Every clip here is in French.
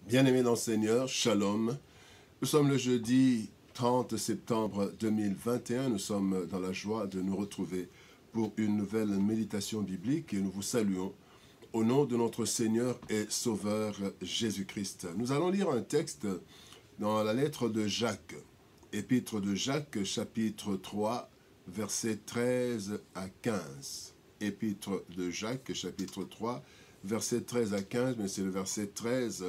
Bien-aimés dans le Seigneur, Shalom. Nous sommes le jeudi 30 septembre 2021. Nous sommes dans la joie de nous retrouver pour une nouvelle méditation biblique et nous vous saluons au nom de notre Seigneur et Sauveur Jésus-Christ. Nous allons lire un texte dans la lettre de Jacques, épître de Jacques, chapitre 3, versets 13 à 15. Épître de Jacques, chapitre 3, versets 13 à 15, mais c'est le verset 13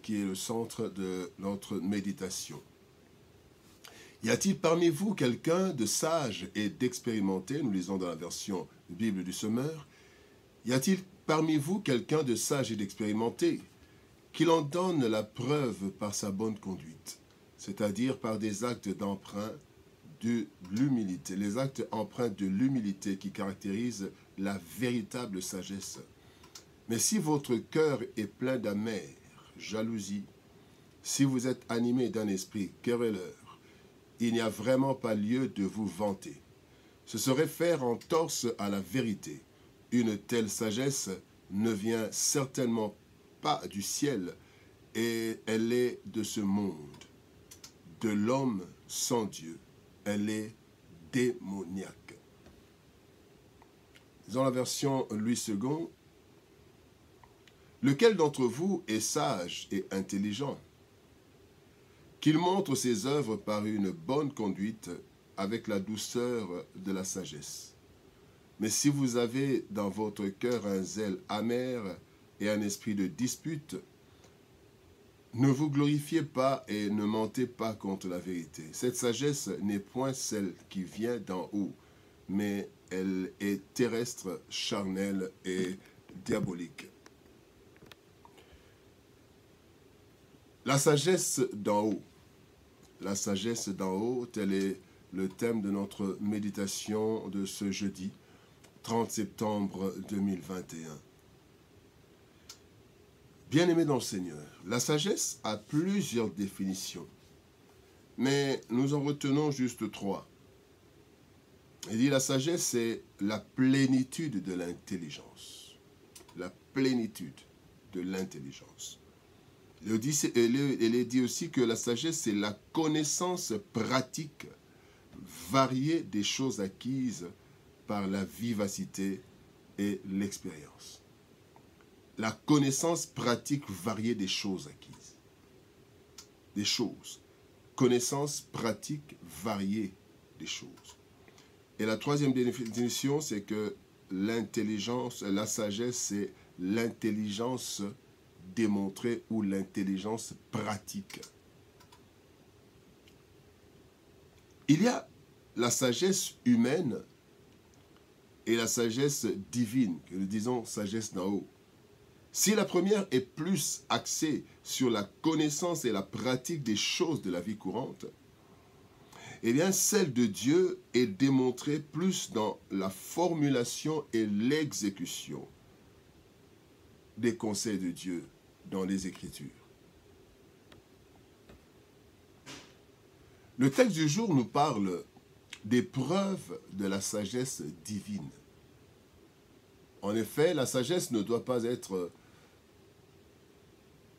qui est le centre de notre méditation. Y a-t-il parmi vous quelqu'un de sage et d'expérimenté? Nous lisons dans la version Bible du Semeur. Y a-t-il parmi vous quelqu'un de sage et d'expérimenté qu'il en donne la preuve par sa bonne conduite, c'est-à-dire par des actes d'emprunt de l'humilité, les actes empreints de l'humilité qui caractérisent la véritable sagesse. Mais si votre cœur est plein d'amère, jalousie, si vous êtes animé d'un esprit querelleur, il n'y a vraiment pas lieu de vous vanter. Ce serait faire entorse à la vérité. Une telle sagesse ne vient certainement pas du ciel, et elle est de ce monde, de l'homme sans Dieu. Elle est démoniaque. Dans la version Louis II, lequel d'entre vous est sage et intelligent? Qu'il montre ses œuvres par une bonne conduite avec la douceur de la sagesse. Mais si vous avez dans votre cœur un zèle amer et un esprit de dispute, ne vous glorifiez pas et ne mentez pas contre la vérité. Cette sagesse n'est point celle qui vient d'en haut, mais elle est terrestre, charnelle et diabolique. La sagesse d'en haut. La sagesse d'en haut, tel est le thème de notre méditation de ce jeudi, 30 septembre 2021. Bien-aimés dans le Seigneur, la sagesse a plusieurs définitions, mais nous en retenons juste trois. Il dit la sagesse, c'est la plénitude de l'intelligence. La plénitude de l'intelligence. Il est dit aussi que la sagesse, c'est la connaissance pratique variée des choses acquises par la vivacité et l'expérience. La connaissance pratique variée des choses acquises. Des choses. Connaissance pratique variée des choses. Et la troisième définition, c'est que l'intelligence, la sagesse, c'est l'intelligence démontrée ou l'intelligence pratique. Il y a la sagesse humaine et la sagesse divine, que nous disons sagesse d'en haut. Si la première est plus axée sur la connaissance et la pratique des choses de la vie courante, eh bien celle de Dieu est démontrée plus dans la formulation et l'exécution des conseils de Dieu dans les Écritures. Le texte du jour nous parle des preuves de la sagesse divine. En effet, la sagesse ne doit pas être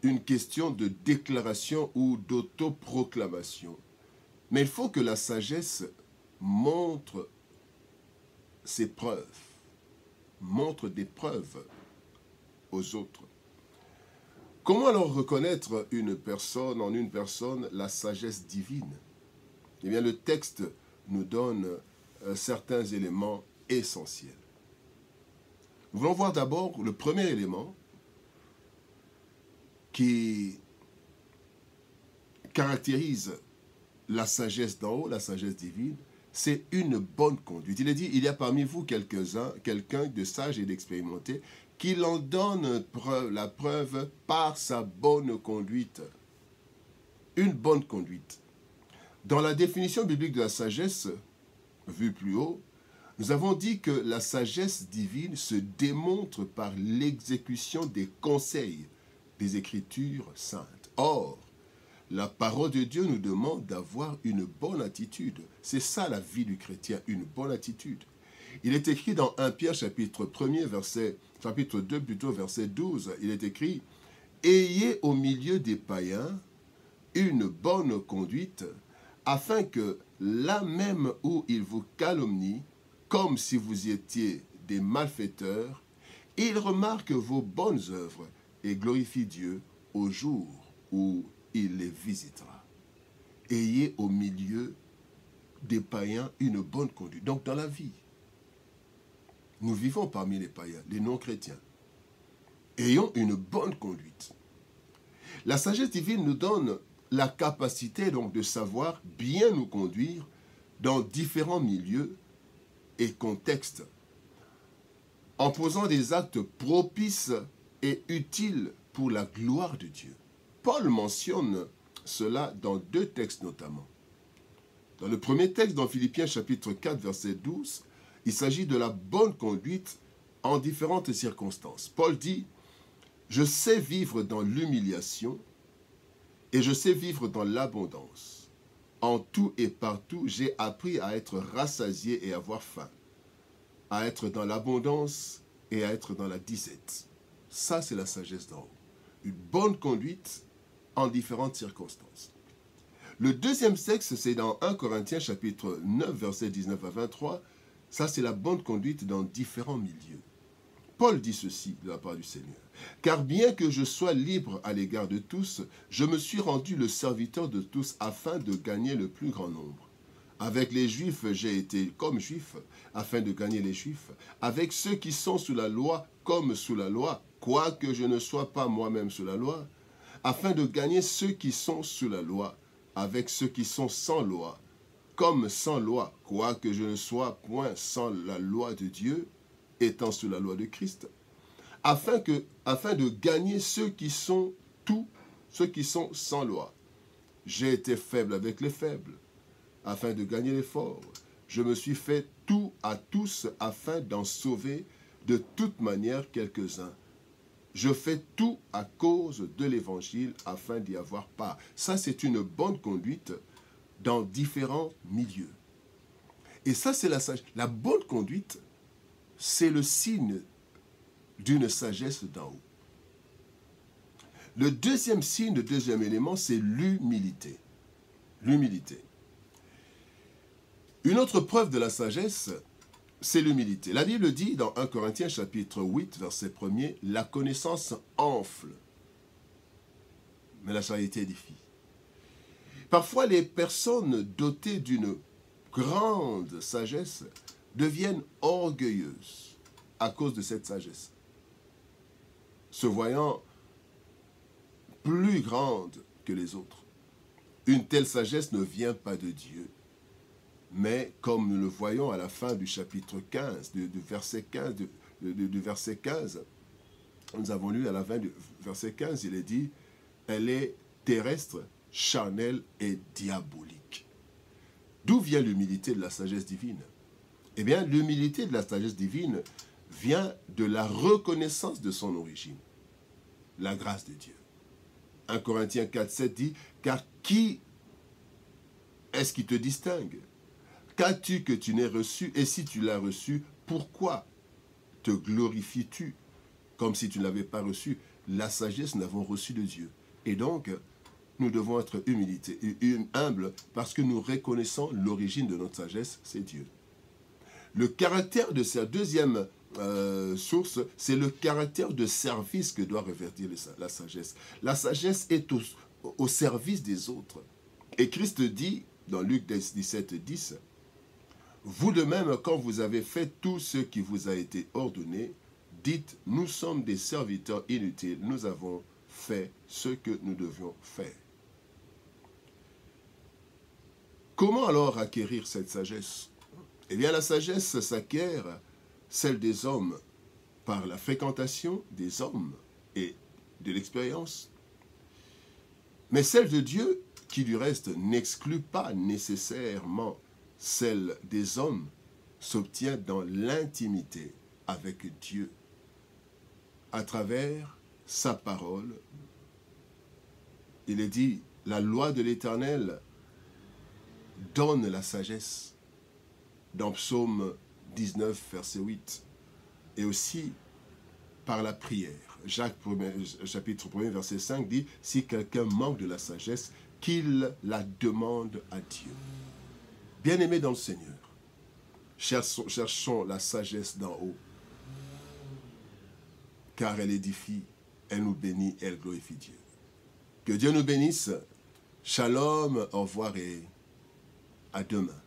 une question de déclaration ou d'autoproclamation. Mais il faut que la sagesse montre ses preuves, montre des preuves aux autres. Comment alors reconnaître en une personne, la sagesse divine? Eh bien, le texte nous donne certains éléments essentiels. Nous voulons voir d'abord le premier élément qui caractérise la sagesse d'en haut, la sagesse divine, c'est une bonne conduite. Il est dit, il y a parmi vous quelqu'un de sage et d'expérimenté qui en donne la preuve par sa bonne conduite. Une bonne conduite. Dans la définition biblique de la sagesse, vue plus haut, nous avons dit que la sagesse divine se démontre par l'exécution des conseils des Écritures saintes. Or, la parole de Dieu nous demande d'avoir une bonne attitude. C'est ça la vie du chrétien, une bonne attitude. Il est écrit dans 1 Pierre chapitre 2 verset 12, il est écrit ayez au milieu des païens une bonne conduite, afin que là même où ils vous calomnient, comme si vous étiez des malfaiteurs, ils remarquent vos bonnes œuvres et glorifient Dieu au jour où il les visitera. Ayez au milieu des païens une bonne conduite. Donc dans la vie, nous vivons parmi les païens, les non-chrétiens. Ayons une bonne conduite. La sagesse divine nous donne la capacité donc de savoir bien nous conduire dans différents milieux et contextes, en posant des actes propices et utiles pour la gloire de Dieu. Paul mentionne cela dans 2 textes notamment. Dans le premier texte, dans Philippiens chapitre 4, verset 12, il s'agit de la bonne conduite en différentes circonstances. Paul dit « Je sais vivre dans l'humiliation et je sais vivre dans l'abondance. En tout et partout, j'ai appris à être rassasié et avoir faim, à être dans l'abondance et à être dans la disette. » Ça, c'est la sagesse d'en haut. Une bonne conduite en différentes circonstances. Le deuxième texte, c'est dans 1 Corinthiens chapitre 9, versets 19 à 23. Ça, c'est la bonne conduite dans différents milieux. Paul dit ceci de la part du Seigneur. « Car bien que je sois libre à l'égard de tous, je me suis rendu le serviteur de tous afin de gagner le plus grand nombre. Avec les Juifs, j'ai été comme Juif, afin de gagner les Juifs. Avec ceux qui sont sous la loi, comme sous la loi, quoique je ne sois pas moi-même sous la loi, afin de gagner ceux qui sont sous la loi, avec ceux qui sont sans loi, comme sans loi, quoique je ne sois point sans la loi de Dieu, étant sous la loi de Christ, afin de gagner ceux qui sont sans loi. J'ai été faible avec les faibles, afin de gagner les forts. Je me suis fait tout à tous, afin d'en sauver de toute manière quelques-uns. Je fais tout à cause de l'évangile, afin d'y avoir part. Ça, c'est une bonne conduite dans différents milieux. Et ça, c'est la sagesse. La bonne conduite, c'est le signe d'une sagesse d'en haut. Le deuxième signe, le deuxième élément, c'est l'humilité. L'humilité. Une autre preuve de la sagesse, c'est l'humilité. La Bible dit dans 1 Corinthiens chapitre 8, verset 1er, « La connaissance enfle, mais la charité édifie. » Parfois, les personnes dotées d'une grande sagesse deviennent orgueilleuses à cause de cette sagesse, se voyant plus grande que les autres. Une telle sagesse ne vient pas de Dieu, mais comme nous le voyons à la fin du chapitre 15, du verset 15, nous avons lu à la fin du verset 15, il est dit « Elle est terrestre, charnelle et diabolique. » D'où vient l'humilité de la sagesse divine? Eh bien, l'humilité de la sagesse divine vient de la reconnaissance de son origine, la grâce de Dieu. 1 Corinthiens 4, 7 dit « Car qui est-ce qui te distingue? Qu'as-tu que tu n'aies reçu? Et si tu l'as reçu, pourquoi te glorifies-tu comme si tu ne l'avais pas reçu? La sagesse, nous l'avons reçue de Dieu. » Et donc, nous devons être humbles parce que nous reconnaissons l'origine de notre sagesse, c'est Dieu. Le caractère de sa deuxième source, c'est le caractère de service que doit revêtir la sagesse. La sagesse est au service des autres. Et Christ dit, dans Luc 17, 10, « Vous de même, quand vous avez fait tout ce qui vous a été ordonné, dites, nous sommes des serviteurs inutiles, nous avons fait ce que nous devions faire. » Comment alors acquérir cette sagesse? Eh bien, la sagesse s'acquiert, celle des hommes, par la fréquentation des hommes et de l'expérience. Mais celle de Dieu, qui du reste n'exclut pas nécessairement celle des hommes, s'obtient dans l'intimité avec Dieu, à travers sa parole. Il est dit, la loi de l'Éternel donne la sagesse, dans Psaume 19, verset 8, et aussi par la prière. Jacques chapitre 1, verset 5 dit, si quelqu'un manque de la sagesse, qu'il la demande à Dieu. Bien-aimés dans le Seigneur, cherchons la sagesse d'en haut, car elle édifie, elle nous bénit, elle glorifie Dieu. Que Dieu nous bénisse. Shalom, au revoir et à demain.